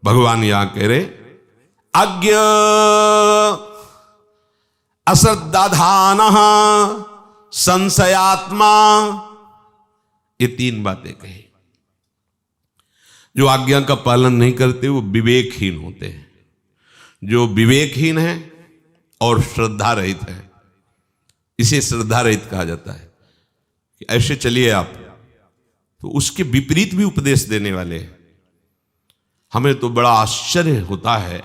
भगवान यहां कह रहे अज्ञ अश्रद्धाधान संशयात्मा, ये तीन बातें कही। जो आज्ञा का पालन नहीं करते वो विवेकहीन होते हैं। जो विवेकहीन है और श्रद्धा रहित है, इसे श्रद्धा रहित कहा जाता है कि ऐसे चलिए आप, तो उसके विपरीत भी उपदेश देने वाले हैं। हमें तो बड़ा आश्चर्य होता है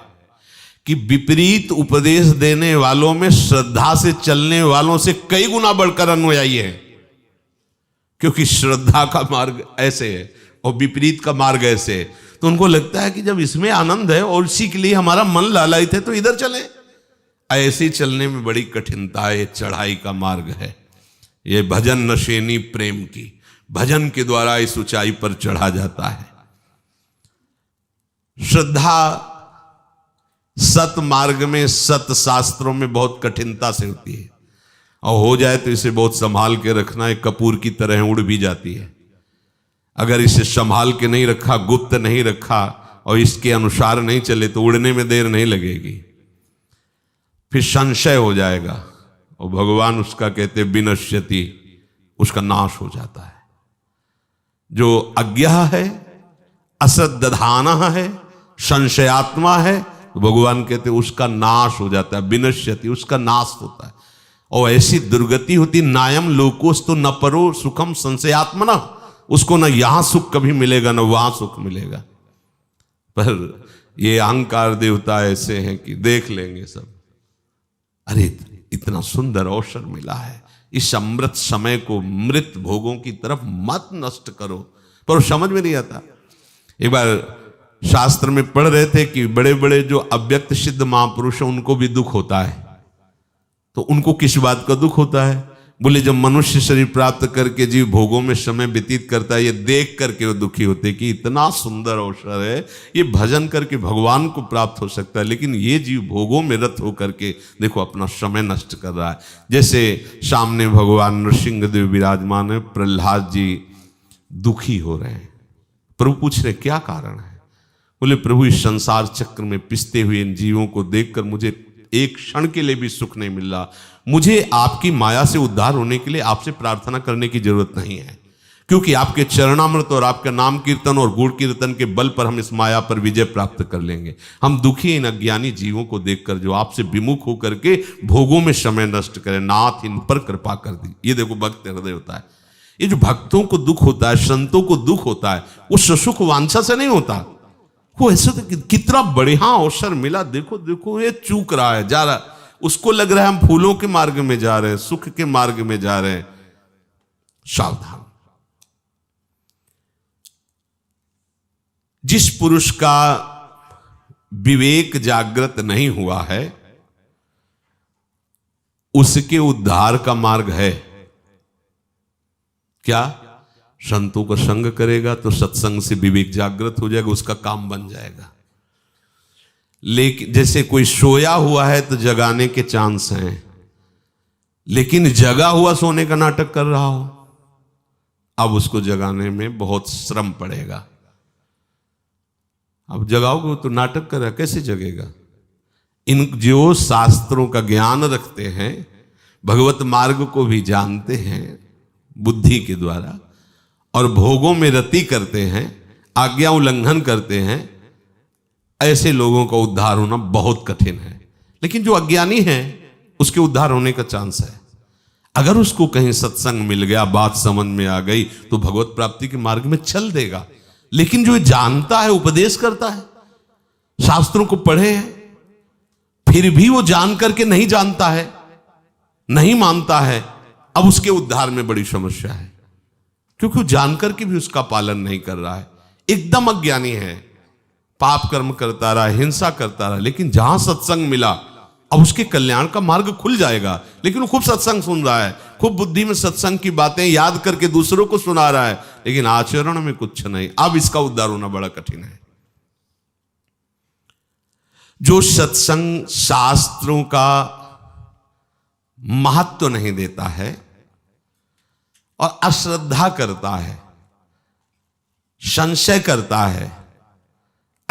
कि विपरीत उपदेश देने वालों में श्रद्धा से चलने वालों से कई गुना बढ़कर अनुयायी है, क्योंकि श्रद्धा का मार्ग ऐसे है और विपरीत का मार्ग ऐसे है। तो उनको लगता है कि जब इसमें आनंद है और इसी के लिए हमारा मन लालयित है तो इधर चलें। ऐसे चलने में बड़ी कठिनता है, चढ़ाई का मार्ग है। ये भजन नशेनी प्रेम की, भजन के द्वारा इस ऊंचाई पर चढ़ा जाता है। श्रद्धा सत मार्ग में, सत शास्त्रों में बहुत कठिनता से होती है, और हो जाए तो इसे बहुत संभाल के रखना है। कपूर की तरह उड़ भी जाती है। अगर इसे संभाल के नहीं रखा, गुप्त नहीं रखा और इसके अनुसार नहीं चले तो उड़ने में देर नहीं लगेगी, फिर संशय हो जाएगा और भगवान उसका कहते विनश्यति, उसका नाश हो जाता है। जो अज्ञा है, अश्रद्धान है, संशयात्मा है, तो भगवान कहते उसका नाश हो जाता है, विनश्यति, उसका नाश होता है। और ऐसी दुर्गति होती, नायम लोकोस्तु न परो सुखम संशयात्मना, उसको न यहां सुख कभी मिलेगा न वहां सुख मिलेगा। पर ये अहंकार देवता ऐसे हैं कि देख लेंगे सब, अरे इतना सुंदर अवसर मिला है, इस अमृत समय को मृत भोगों की तरफ मत नष्ट करो। पर समझ में नहीं आता। एक बार शास्त्र में पढ़ रहे थे कि बड़े बड़े जो अव्यक्त सिद्ध महापुरुष हैं उनको भी दुख होता है। तो उनको किस बात का दुख होता है? बोले जब मनुष्य शरीर प्राप्त करके जीव भोगों में समय व्यतीत करता है, ये देख करके वो दुखी होते कि इतना सुंदर अवसर है, ये भजन करके भगवान को प्राप्त हो सकता है, लेकिन ये जीव भोगों में रत होकर के देखो अपना समय नष्ट कर रहा है। जैसे सामने भगवान नृसिंहदेव विराजमान है, प्रहलाद जी दुखी हो रहे हैं। प्रभु पूछ रहे क्या कारण है? बोले प्रभु इस संसार चक्र में पिसते हुए इन जीवों को देखकर मुझे एक क्षण के लिए भी सुख नहीं मिल रहा। मुझे आपकी माया से उद्धार होने के लिए आपसे प्रार्थना करने की जरूरत नहीं है, क्योंकि आपके चरणामृत और आपके नाम कीर्तन और गुण कीर्तन के बल पर हम इस माया पर विजय प्राप्त कर लेंगे। हम दुखी इन अज्ञानी जीवों को देखकर जो आपसे विमुख होकर के भोगों में समय नष्ट करें, नाथ इन पर कृपा कर दी। ये देखो भक्त हृदय होता है। ये जो भक्तों को दुख होता है, संतों को दुख होता है, वो सुख वांछा से नहीं होता। वो ऐसे तो कितना बढ़िया अवसर मिला, देखो देखो ये चूक रहा है, जा रहा है, उसको लग रहा है हम फूलों के मार्ग में जा रहे हैं, सुख के मार्ग में जा रहे हैं। सावधान। जिस पुरुष का विवेक जागृत नहीं हुआ है उसके उद्धार का मार्ग है क्या? संतों का संग करेगा तो सत्संग से विवेक जागृत हो जाएगा, उसका काम बन जाएगा। लेकिन जैसे कोई सोया हुआ है तो जगाने के चांस हैं, लेकिन जगा हुआ सोने का नाटक कर रहा हो, अब उसको जगाने में बहुत श्रम पड़ेगा। अब जगाओगे तो नाटक कर रहा, कैसे जगेगा? इन जो शास्त्रों का ज्ञान रखते हैं, भगवत मार्ग को भी जानते हैं बुद्धि के द्वारा, और भोगों में रति करते हैं, आज्ञा उल्लंघन करते हैं, ऐसे लोगों का उद्धार होना बहुत कठिन है। लेकिन जो अज्ञानी है उसके उद्धार होने का चांस है। अगर उसको कहीं सत्संग मिल गया, बात समझ में आ गई, तो भगवत प्राप्ति के मार्ग में चल देगा। लेकिन जो जानता है, उपदेश करता है, शास्त्रों को पढ़े हैं, फिर भी वो जान करके नहीं जानता है, नहीं मानता है, अब उसके उद्धार में बड़ी समस्या है, क्योंकि वो जानकर के भी उसका पालन नहीं कर रहा है। एकदम अज्ञानी है, पाप कर्म करता रहा, हिंसा करता रहा, लेकिन जहां सत्संग मिला अब उसके कल्याण का मार्ग खुल जाएगा। लेकिन वो खूब सत्संग सुन रहा है, खूब बुद्धि में सत्संग की बातें याद करके दूसरों को सुना रहा है, लेकिन आचरण में कुछ नहीं। अब इसका उद्धार होना बड़ा कठिन है। जो सत्संग शास्त्रों का महत्व नहीं देता है और अश्रद्धा करता है, संशय करता है,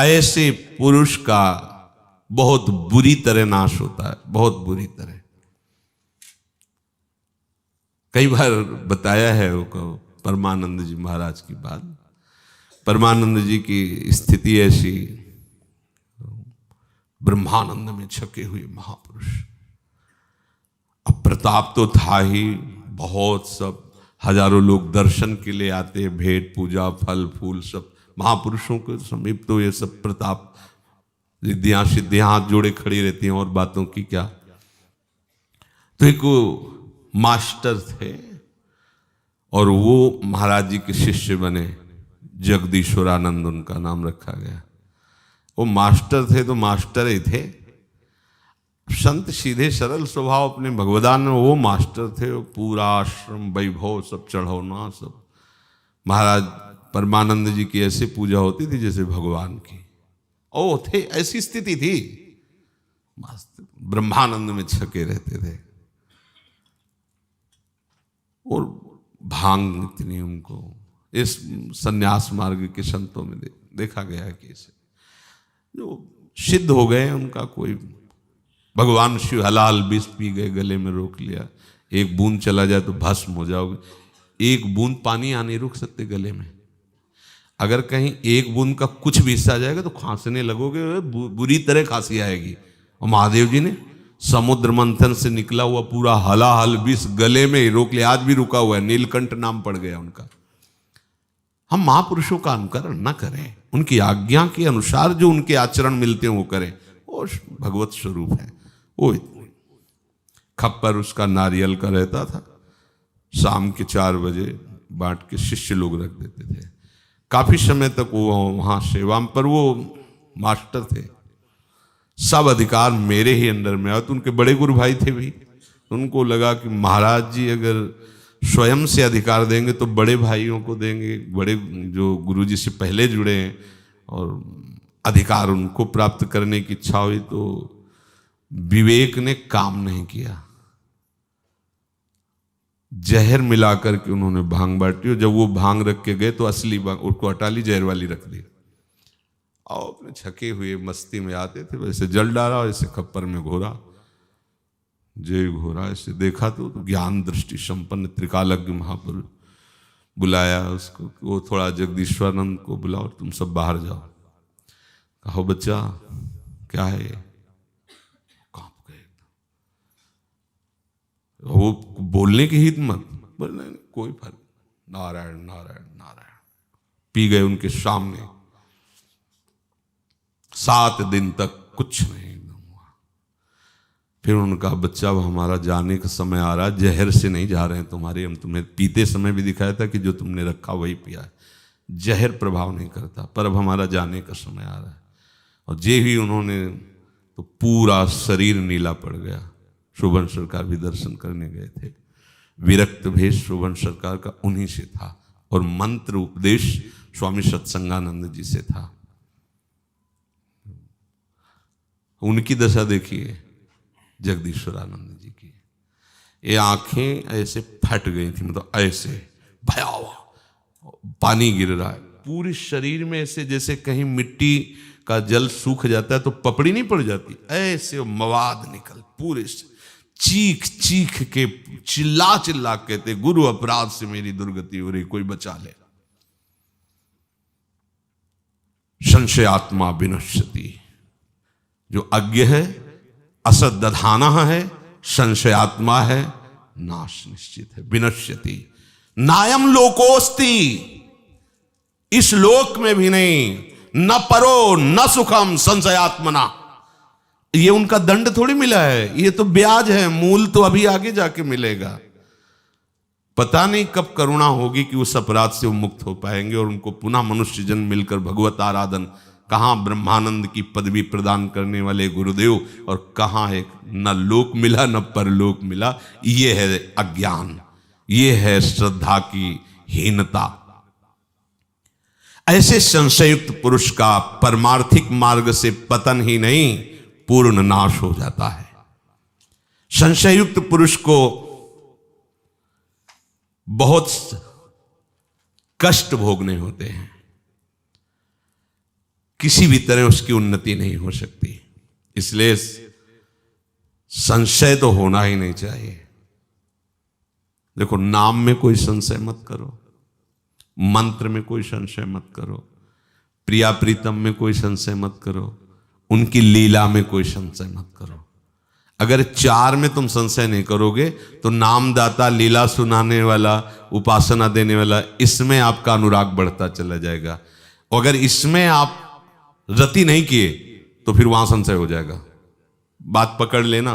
ऐसे पुरुष का बहुत बुरी तरह नाश होता है, बहुत बुरी तरह। कई बार बताया है वो परमानंद जी महाराज की बात। परमानंद जी की स्थिति ऐसी, ब्रह्मानंद में छके हुए महापुरुष। अब प्रताप तो था ही, बहुत सब हजारों लोग दर्शन के लिए आते, भेंट पूजा फल फूल सब। महापुरुषों के समीप तो ये सब प्रताप, रिद्धियां सिद्धियां हाथ जोड़े खड़ी रहती हैं, और बातों की क्या। तो एक मास्टर थे और वो महाराज जी के शिष्य बने, जगदीश्वरानंद उनका नाम रखा गया। वो मास्टर थे तो मास्टर ही थे, संत सीधे सरल स्वभाव अपने भगवदान में। वो मास्टर थे, वो पूरा आश्रम वैभव सब चढ़ाना सब। महाराज परमानंद जी की ऐसी पूजा होती थी जैसे भगवान की। ओ थे, ऐसी स्थिति थी, ब्रह्मानंद में छके रहते थे। और भांग इतनी उनको, इस सन्यास मार्ग के संतों में देखा गया है कि इसे जो सिद्ध हो गए उनका कोई, भगवान शिव हलाल विष पी गए, गले में रोक लिया, एक बूंद चला जाए तो भस्म हो जाओगे। एक बूंद पानी आ नहीं रुक सकते गले में, अगर कहीं एक बूंद का कुछ भी हिस्सा जाएगा तो खांसने लगोगे, बुरी तरह खांसी आएगी। और महादेव जी ने समुद्र मंथन से निकला हुआ पूरा हलाहल विष गले में ही रोक लिया, आज भी रुका हुआ है, नीलकंठ नाम पड़ गया उनका। हम महापुरुषों का अनुकरण न करें, उनकी आज्ञा के अनुसार जो उनके आचरण मिलते हैं वो करें, वो भगवत स्वरूप है। वो खप्पर उसका नारियल का रहता था, शाम के 4 बजे बांट के शिष्य लोग रख देते थे। काफी समय तक वो वहां सेवा, पर वो मास्टर थे, सब अधिकार मेरे ही अंडर में। और तो उनके बड़े गुरु भाई थे भी, उनको लगा कि महाराज जी अगर स्वयं से अधिकार देंगे तो बड़े भाइयों को देंगे, बड़े जो गुरु जी से पहले जुड़े हैं, और अधिकार उनको प्राप्त करने की इच्छा हुई। तो विवेक ने काम नहीं किया, जहर मिलाकर के उन्होंने भांग बांटी, और जब वो भांग रख के गए तो असली भांग उसको हटा ली, जहर वाली रख दी। और अपने छके हुए मस्ती में आते थे, वैसे जल डाला, ऐसे खप्पर में घोरा, जय घोरा। ऐसे देखा तो ज्ञान दृष्टि संपन्न त्रिकालज्ञ महापुरुष बुलाया उसको, वो थोड़ा जगदीश्वरानंद को बुलाओ, तुम सब बाहर जाओ। कहो बच्चा क्या है, कांप गए। वो बोलने की हिम्मत, बोले कोई फर्क, नारायण नारायण नारायण। पी गए उनके सामने, 7 दिन तक कुछ नहीं हुआ। फिर उनका बच्चा, अब हमारा जाने का समय आ रहा है, जहर से नहीं जा रहे हैं तुम्हारे, हम तुम्हें पीते समय भी दिखाया था कि जो तुमने रखा वही पिया है, जहर प्रभाव नहीं करता, पर अब हमारा जाने का समय आ रहा है। और जे ही उन्होंने, तो पूरा शरीर नीला पड़ गया। शोभन सरकार भी दर्शन करने गए थे, विरक्त भेष शोभन सरकार का उन्हीं से था, और मंत्र उपदेश स्वामी सत्संगानंद जी से था। उनकी दशा देखिए जगदीश्वरानंद जी की, ये आंखें ऐसे फट गई थी, मतलब ऐसे भयावह, पानी गिर रहा है पूरे शरीर में, ऐसे जैसे कहीं मिट्टी का जल सूख जाता है तो पपड़ी नहीं पड़ जाती, ऐसे मवाद निकल पूरे से। चीख चीख के चिल्ला चिल्ला कहते, गुरु अपराध से मेरी दुर्गति हो रही, कोई बचा ले। संशयात्मा विनश्यति, जो अज्ञ है, असत दधाना है, संशयात्मा है, नाश निश्चित है। विनश्यति नायम लोकोस्ति, इस लोक में भी नहीं, न परो न सुखम संशयात्मना। ये उनका दंड थोड़ी मिला है, ये तो ब्याज है, मूल तो अभी आगे जाके मिलेगा। पता नहीं कब करुणा होगी कि उस अपराध से वो मुक्त हो पाएंगे और उनको पुनः मनुष्य जन्म मिलकर भगवत आराधन, कहां ब्रह्मानंद की पदवी प्रदान करने वाले गुरुदेव, और कहां एक न लोक मिला न परलोक मिला। ये है अज्ञान, ये है श्रद्धा की हीनता। ऐसे संशयुक्त पुरुष का परमार्थिक मार्ग से पतन ही नहीं, पूर्ण नाश हो जाता है। संशयुक्त पुरुष को बहुत कष्ट भोगने होते हैं। किसी भी तरह उसकी उन्नति नहीं हो सकती। इसलिए संशय तो होना ही नहीं चाहिए। देखो, नाम में कोई संशय मत करो, मंत्र में कोई संशय मत करो, प्रिया प्रीतम में कोई संशय मत करो, उनकी लीला में कोई संशय मत करो। अगर चार में तुम संशय नहीं करोगे तो नामदाता, लीला सुनाने वाला, उपासना देने वाला, इसमें आपका अनुराग बढ़ता चला जाएगा। और अगर इसमें आप रति नहीं किए तो फिर वहां संशय हो जाएगा। बात पकड़ लेना।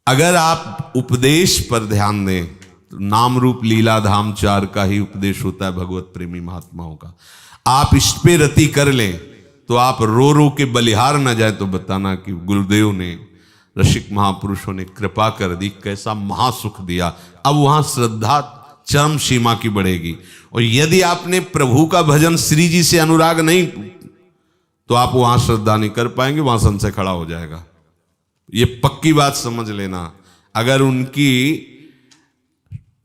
अगर आप उपदेश पर ध्यान दें तो नाम रूप लीला धाम चार का ही उपदेश होता है भगवत प्रेमी महात्माओं का। आप इस पे रति कर लें तो आप रो रो के बलिहार न जाए तो बताना कि गुरुदेव ने, ऋषिक महापुरुषों ने कृपा कर दी, कैसा महासुख दिया। अब वहां श्रद्धा चरम सीमा की बढ़ेगी। और यदि आपने प्रभु का भजन श्री जी से अनुराग नहीं तो आप वहां श्रद्धा नहीं कर पाएंगे, वहां संशय खड़ा हो जाएगा। ये पक्की बात समझ लेना। अगर उनकी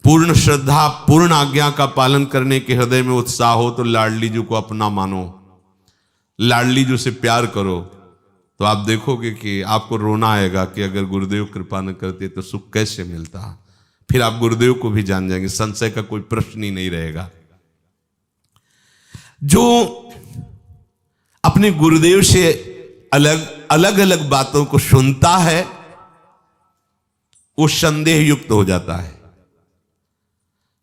पूर्ण श्रद्धा, पूर्ण आज्ञा का पालन करने के हृदय में उत्साह हो तो लाडली जी को अपना मानो, लाडली जी से प्यार करो, तो आप देखोगे कि आपको रोना आएगा कि अगर गुरुदेव कृपा न करते तो सुख कैसे मिलता। फिर आप गुरुदेव को भी जान जाएंगे, संशय का कोई प्रश्न ही नहीं रहेगा। जो अपने गुरुदेव से अलग अलग बातों को सुनता है वो संदेह युक्त हो जाता है।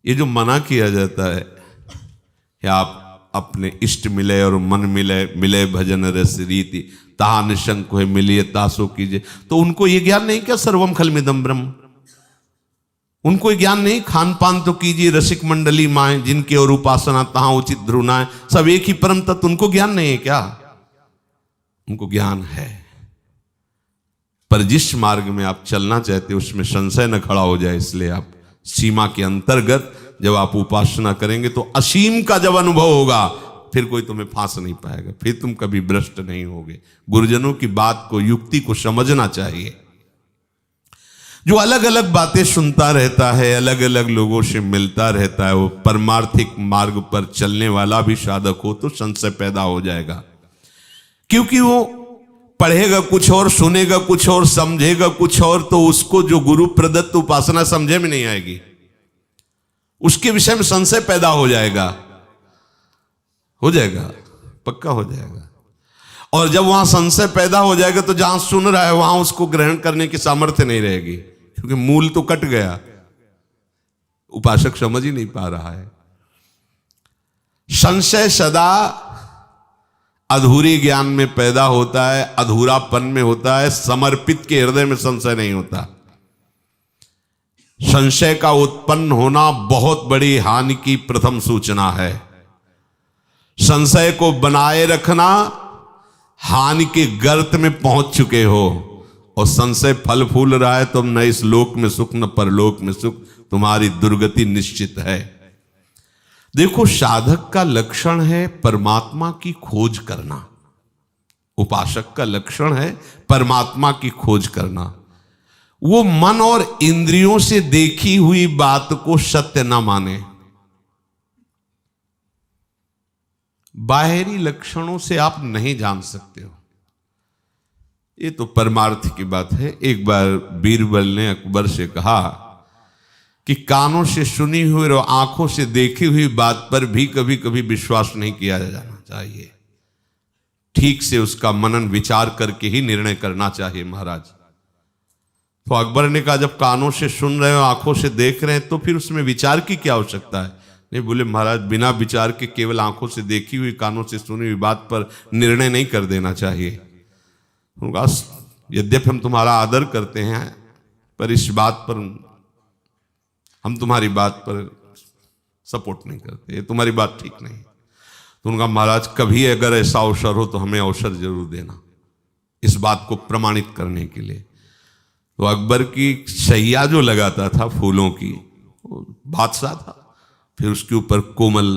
ये जो मना किया जाता है कि आप अपने इष्ट मिले और मन मिले, मिले भजन रस रीति, ताहा निशंक है मिलिए तासो कीजिए, तो उनको ये ज्ञान नहीं क्या सर्वम खलमिदम ब्रह्म? उनको ये ज्ञान नहीं खान पान तो कीजिए रसिक मंडली माए, जिनकी और उपासना तहां उचित ध्रुनाए, सब एक ही परम तत्व, उनको ज्ञान नहीं है क्या? उनको ज्ञान है। पर जिस मार्ग में आप चलना चाहते हो उसमें संशय न खड़ा हो जाए, इसलिए आप सीमा के अंतर्गत जब आप उपासना करेंगे तो असीम का जब अनुभव होगा फिर कोई तुम्हें फांस नहीं पाएगा, फिर तुम कभी भ्रष्ट नहीं होगे। गुरुजनों की बात को, युक्ति को समझना चाहिए। जो अलग अलग बातें सुनता रहता है, अलग अलग लोगों से मिलता रहता है, वो परमार्थिक मार्ग पर चलने वाला भी साधक हो तो संशय पैदा हो जाएगा। क्योंकि वो पढ़ेगा कुछ और, सुनेगा कुछ और, समझेगा कुछ और, तो उसको जो गुरु प्रदत्त उपासना समझे में नहीं आएगी, उसके विषय में संशय पैदा हो जाएगा, पक्का हो जाएगा। और जब वहां संशय पैदा हो जाएगा तो जहां सुन रहा है वहां उसको ग्रहण करने की सामर्थ्य नहीं रहेगी, क्योंकि मूल तो कट गया, उपासक समझ ही नहीं पा रहा है। संशय सदा अधूरी ज्ञान में पैदा होता है, अधूरापन में होता है, समर्पित के हृदय में संशय नहीं होता। संशय का उत्पन्न होना बहुत बड़ी हानि की प्रथम सूचना है। संशय को बनाए रखना, हानि के गर्त में पहुंच चुके हो, और संशय फल फूल रहा है, तुम न इस लोक में सुख न परलोक में सुख, तुम्हारी दुर्गति निश्चित है। देखो, साधक का लक्षण है परमात्मा की खोज करना, उपासक का लक्षण है परमात्मा की खोज करना। वो मन और इंद्रियों से देखी हुई बात को सत्य न माने। बाहरी लक्षणों से आप नहीं जान सकते हो, ये तो परमार्थ की बात है। एक बार बीरबल ने अकबर से कहा कि कानों से सुनी हुई और आंखों से देखी हुई बात पर भी कभी कभी विश्वास नहीं किया जाना चाहिए, ठीक से उसका मनन विचार करके ही निर्णय करना चाहिए महाराज। तो अकबर ने कहा, जब कानों से सुन रहे हो, आंखों से देख रहे हैं, तो फिर उसमें विचार की क्या आवश्यकता है? नहीं, बोले महाराज, बिना विचार के केवल आंखों से देखी हुई, कानों से सुनी हुई बात पर निर्णय नहीं कर देना चाहिए। उनका, यद्यपि हम तुम्हारा आदर करते हैं, पर इस बात पर, हम तुम्हारी बात पर सपोर्ट नहीं करते, ये तुम्हारी बात ठीक नहीं। तो उनका, महाराज कभी अगर ऐसा अवसर हो तो हमें अवसर जरूर देना इस बात को प्रमाणित करने के लिए। तो अकबर की शैया जो लगाता था फूलों की, वो बादशाह था, फिर उसके ऊपर कोमल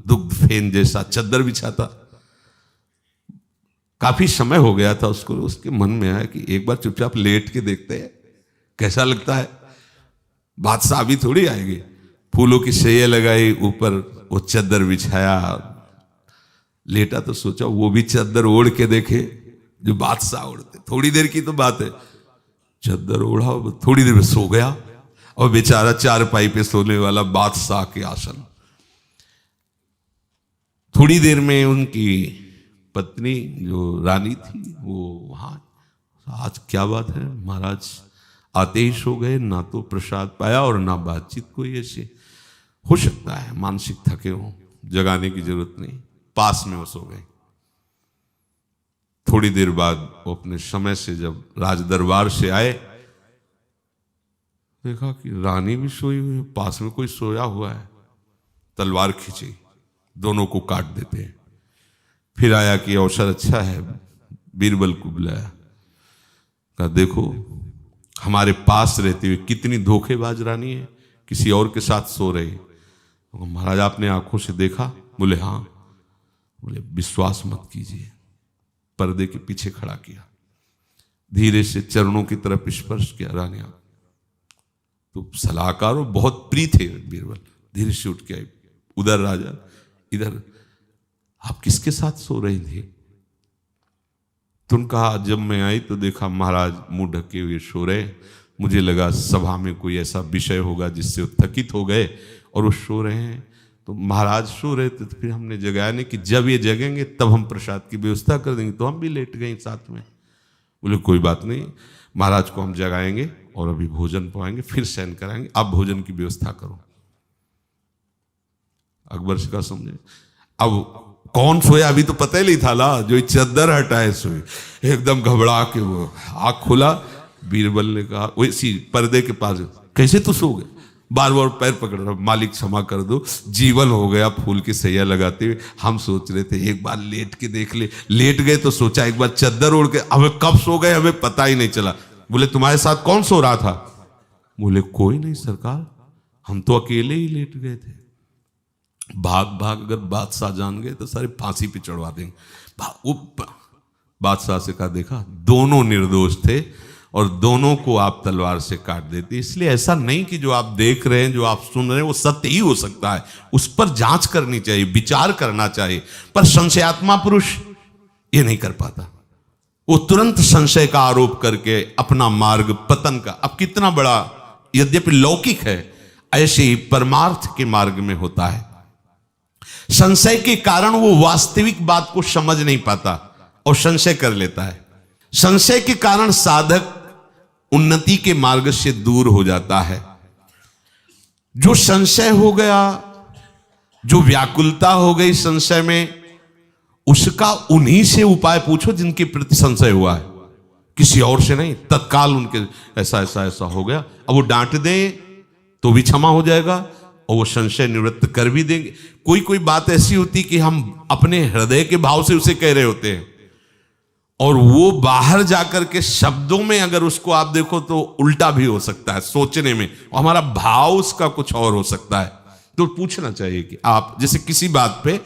दुग्ध फेन जैसा चद्दर बिछाता। काफी समय हो गया था उसको, उसके मन में आया कि एक बार चुपचाप लेट के देखते हैं कैसा लगता है, बादशाह अभी थोड़ी आएगी। फूलों की शैया लगाई, ऊपर वो चद्दर बिछाया, लेटा तो सोचा वो भी चादर ओढ़ के देखे जो बादशाह ओढ़ते। थोड़ी देर की तो बात है, चादर ओढ़ा, थोड़ी देर में सो गया। और बेचारा चारपाई पे सोने वाला बादशाह के आसन। थोड़ी देर में उनकी पत्नी जो रानी थी वो वहां, आज क्या बात है महाराज, आते ही सो गए, ना तो प्रसाद पाया और ना बातचीत कोई ऐसे। हो सकता है मानसिक थके हो, जगाने की जरूरत नहीं, पास में वो सो गए। थोड़ी देर बाद वो अपने समय से जब राज दरबार से आए, देखा कि रानी भी सोई हुई है, पास में कोई सोया हुआ है। तलवार खींची, दोनों को काट देते हैं। फिर आया कि अवसर अच्छा है, बीरबल को बुलाया, कहा देखो हमारे पास रहते हुए कितनी धोखेबाज रानी है, किसी और के साथ सो रही। महाराज आपने आंखों से देखा? बोले हाँ। बोले विश्वास मत कीजिए। पर्दे के पीछे खड़ा किया, धीरे से चरणों की तरफ स्पर्श किया। रानी आप तो सलाहकार और बहुत प्रिय थे बीरबल। धीरे से उठ के आई, उधर राजा इधर, आप किसके साथ सो रही थी? तुम कहा जब मैं आई तो देखा महाराज मुंह ढके हुए सो रहे। मुझे लगा सभा में कोई ऐसा विषय होगा जिससे वो थकित हो गए और वो सो रहे हैं। तो महाराज सो रहे थे तो फिर हमने जगाया नहीं कि जब ये जगेंगे तब हम प्रसाद की व्यवस्था कर देंगे। तो हम भी लेट गए साथ में। बोले कोई बात नहीं, महाराज को हम जगाएंगे और अभी भोजन पवाएंगे, फिर शयन कराएंगे, आप भोजन की व्यवस्था करो। अकबर से कहा समझे, अब कौन सोया अभी तो पता ही नहीं था ना, जो चादर हटाए सोए। एकदम घबरा के वो आँख खुला। बीरबल ने कहा वैसी पर्दे के पास, कैसे तो सो गए? बार बार पैर पकड़ रहा, मालिक क्षमा कर दो, जीवन हो गया फूल की सैया लगाते हुए। हम सोच रहे थे एक बार लेट के देख ले, लेट गए तो सोचा एक बार चादर ओढ़ के, हमें कब सो गए हमें पता ही नहीं चला। बोले तुम्हारे साथ कौन सो रहा था? बोले कोई नहीं सरकार, हम तो अकेले ही लेट गए थे। भाग भाग अगर बादशाह जान गए तो सारे फांसी पे चढ़वा देंगे। बादशाह से कहा देखा दोनों निर्दोष थे और दोनों को आप तलवार से काट देते। इसलिए ऐसा नहीं कि जो आप देख रहे हैं, जो आप सुन रहे हैं वो सत्य ही हो सकता है, उस पर जांच करनी चाहिए, विचार करना चाहिए। पर संशयात्मा पुरुष ये नहीं कर पाता, वो तुरंत संशय का आरोप करके अपना मार्ग पतन का। अब कितना बड़ा यद्यपि लौकिक है, ऐसे ही परमार्थ के मार्ग में होता है। संशय के कारण वो वास्तविक बात को समझ नहीं पाता और संशय कर लेता है। संशय के कारण साधक उन्नति के मार्ग से दूर हो जाता है। जो संशय हो गया, जो व्याकुलता हो गई संशय में, उसका उन्हीं से उपाय पूछो जिनके प्रति संशय हुआ है, किसी और से नहीं। तत्काल उनके ऐसा ऐसा ऐसा हो गया, अब वो डांट दें तो भी क्षमा हो जाएगा और वो संशय निवृत्त कर भी देंगे। कोई कोई बात ऐसी होती कि हम अपने हृदय के भाव से उसे कह रहे होते हैं और वो बाहर जाकर के शब्दों में अगर उसको आप देखो तो उल्टा भी हो सकता है सोचने में, और हमारा भाव उसका कुछ और हो सकता है। तो पूछना चाहिए कि आप जैसे किसी बात पे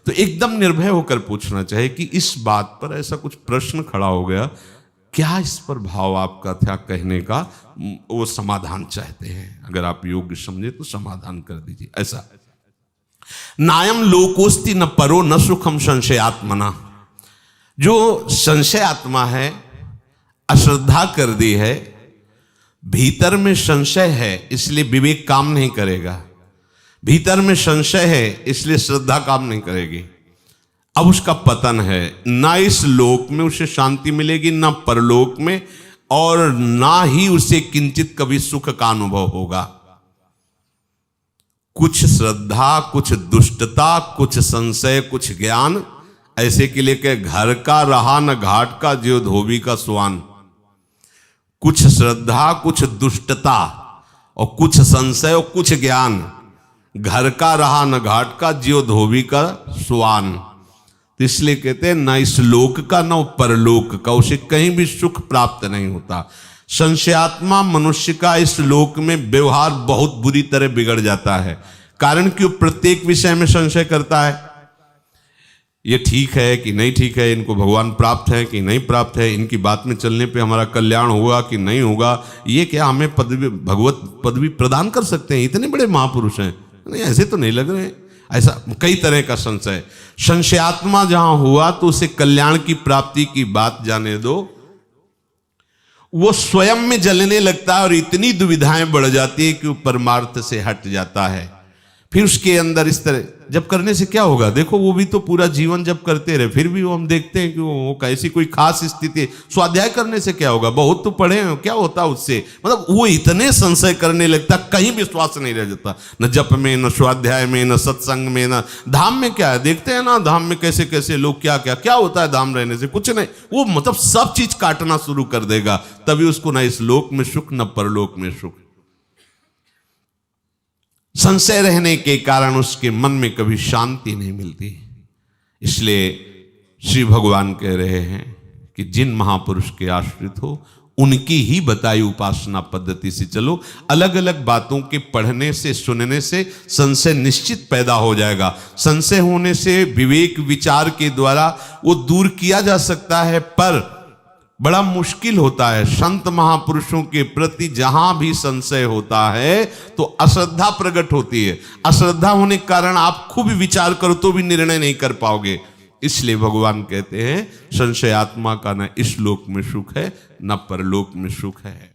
तो एकदम निर्भय होकर पूछना चाहिए कि इस बात पर ऐसा कुछ प्रश्न खड़ा हो गया, क्या इस पर भाव आपका था कहने का, वो समाधान चाहते हैं। अगर आप योग्य समझे तो समाधान कर दीजिए। ऐसा नायम लोकोस्ति न परो न सुखम संशयात्मना। जो संशय आत्मा है, अश्रद्धा कर दी है, भीतर में संशय है इसलिए विवेक काम नहीं करेगा, भीतर में संशय है इसलिए श्रद्धा काम नहीं करेगी। अब उसका पतन है, ना इस लोक में उसे शांति मिलेगी, ना परलोक में, और ना ही उसे किंचित कभी सुख का अनुभव होगा। कुछ श्रद्धा, कुछ दुष्टता, कुछ संशय, कुछ ज्ञान, ऐसे के लिए के घर का रहा न घाट का, ज्यो धोबी का सुआन। कुछ श्रद्धा, कुछ दुष्टता और कुछ संशय और कुछ ज्ञान, घर का रहा न घाट का, ज्यो धोबी का सुआन। तो इसलिए कहते हैं ना इस लोक का ना परलोक का, उसे कहीं भी सुख प्राप्त नहीं होता। संशयात्मा मनुष्य का इस लोक में व्यवहार बहुत बुरी तरह बिगड़ जाता है, कारण कि वो प्रत्येक विषय में संशय करता है। ये ठीक है कि नहीं ठीक है, इनको भगवान प्राप्त है कि नहीं प्राप्त है, इनकी बात में चलने पे हमारा कल्याण होगा कि नहीं होगा, ये क्या हमें पदवी, भगवत पदवी प्रदान कर सकते हैं, इतने बड़े महापुरुष हैं, नहीं ऐसे तो नहीं लग रहे हैं। ऐसा कई तरह का संशय। संशयात्मा जहां हुआ तो उसे कल्याण की प्राप्ति की बात जाने दो, वो स्वयं में जलने लगता है और इतनी दुविधाएं बढ़ जाती है कि वो परमार्थ से हट जाता है। फिर उसके अंदर इस तरह जब करने से क्या होगा, देखो वो भी तो पूरा जीवन जब करते रहे, फिर भी वो हम देखते हैं कि वो कैसी कोई खास स्थिति। स्वाध्याय करने से क्या होगा, बहुत तो पढ़े हैं, क्या होता उससे, मतलब वो इतने संशय करने लगता, कहीं विश्वास नहीं रह जाता, न जप में, न स्वाध्याय में, न सत्संग में, न धाम में। क्या है, देखते हैं ना धाम में कैसे कैसे लोग क्या क्या क्या होता है धाम रहने से, कुछ नहीं। वो मतलब सब चीज काटना शुरू कर देगा, तभी उसको न इस लोक में सुख न परलोक में सुख। संशय रहने के कारण उसके मन में कभी शांति नहीं मिलती। इसलिए श्री भगवान कह रहे हैं कि जिन महापुरुष के आश्रित हो उनकी ही बताई उपासना पद्धति से चलो। अलग अलग बातों के पढ़ने से, सुनने से संशय निश्चित पैदा हो जाएगा। संशय होने से विवेक विचार के द्वारा वो दूर किया जा सकता है, पर बड़ा मुश्किल होता है। संत महापुरुषों के प्रति जहां भी संशय होता है तो अश्रद्धा प्रकट होती है। अश्रद्धा होने के कारण आप खूब विचार करो तो भी निर्णय नहीं कर पाओगे। इसलिए भगवान कहते हैं संशय आत्मा का न इस लोक में सुख है न परलोक में सुख है।